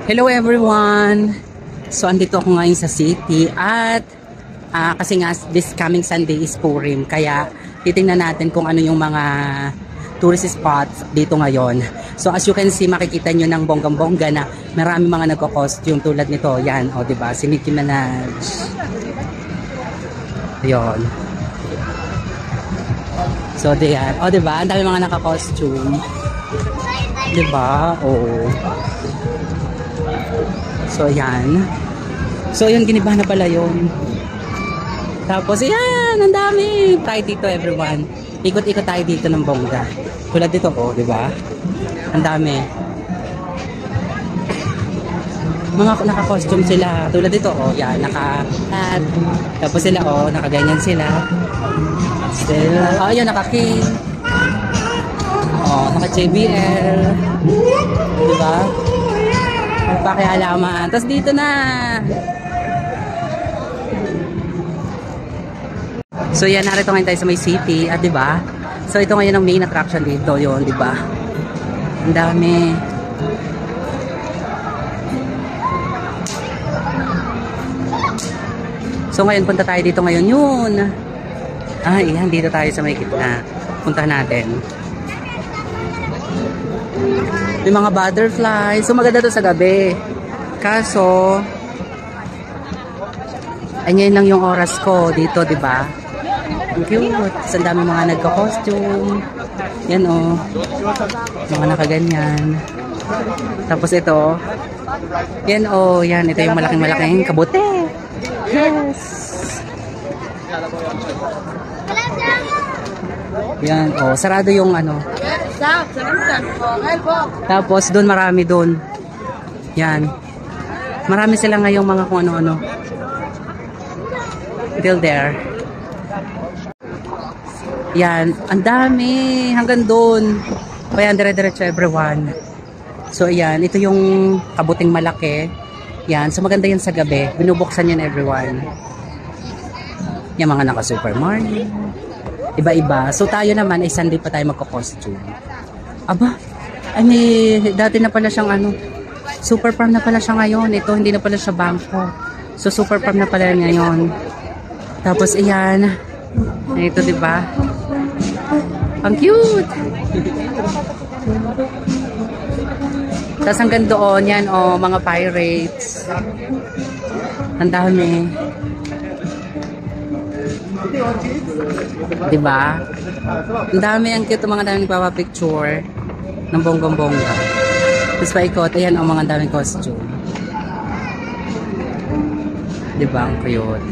Hello everyone! So andito ako ngayon sa city at kasi nga this coming Sunday is Purim, kaya titingnan natin kung ano yung mga tourist spots dito ngayon. So as you can see, makikita nyo ng bonggang-bongga na marami mga nagko-costume tulad nito. Yan, o diba? Si Nicki Minaj. Ayun. So diyan, o diba? Ang dami mga naka-costume. Diba? Oo. So, yan. So, yun, giniba na pala yun. Tapos, yan, ang dami. Tayo dito, everyone. Ikot-ikot tayo dito ng bongga. Tulad dito, oh, di ba? Ang dami. Mga naka-costume sila. Tulad dito, oh, yan, naka-hat. Tapos sila, oh, nakaganyan sila. Oh, yun, naka-king. Oh, naka-JBL. Di ba? Pakialaman. Tapos dito na. So yan, narito ngayon tayo sa may city, at 'di ba? So ito ngayon ang main attraction dito, 'yon, 'di ba? Ang dami. So ngayon punta tayo dito ngayon, yun. Iyan, dito tayo sa may gitna. Puntahan natin. May mga butterfly. So maganda to sa gabi. Kaso ngayon lang yung oras ko dito, 'di ba? Ang cute. Ang dami mga nagko-costume. Yan oh. Mga nakaganyan. Tapos ito. Yan oh, yan ito yung malaking-malaking kabute. Yes. Yan oh, sarado yung ano. Tapos doon marami doon. Yan. Marami sila ngayong mga kung ano-ano. Until there. Yan. Ang dami. Hanggang doon. Ayan, dire-diretso everyone. So ayan. Ito yung kabuting malaki. Yan. So maganda yan sa gabi. Binubuksan yan everyone. Yung mga naka-supermarket. Iba-iba. So tayo naman ay Sunday pa tayo magko-costume. Aba, dati na pala siyang ano, super farm na pala siya ngayon. Ito, hindi na pala siya bangko. So, super farm na pala ngayon. Tapos, ayan. Ito, diba? Ang cute! Tapos, hanggang doon, yan, oh, mga pirates. Ang dami. Diba? Ang dami, ang cute, mga dami nagpapapicture ng bonggong-bongga. Tapos paikot, ayan ang mga daming costume. Diba? Ang cute.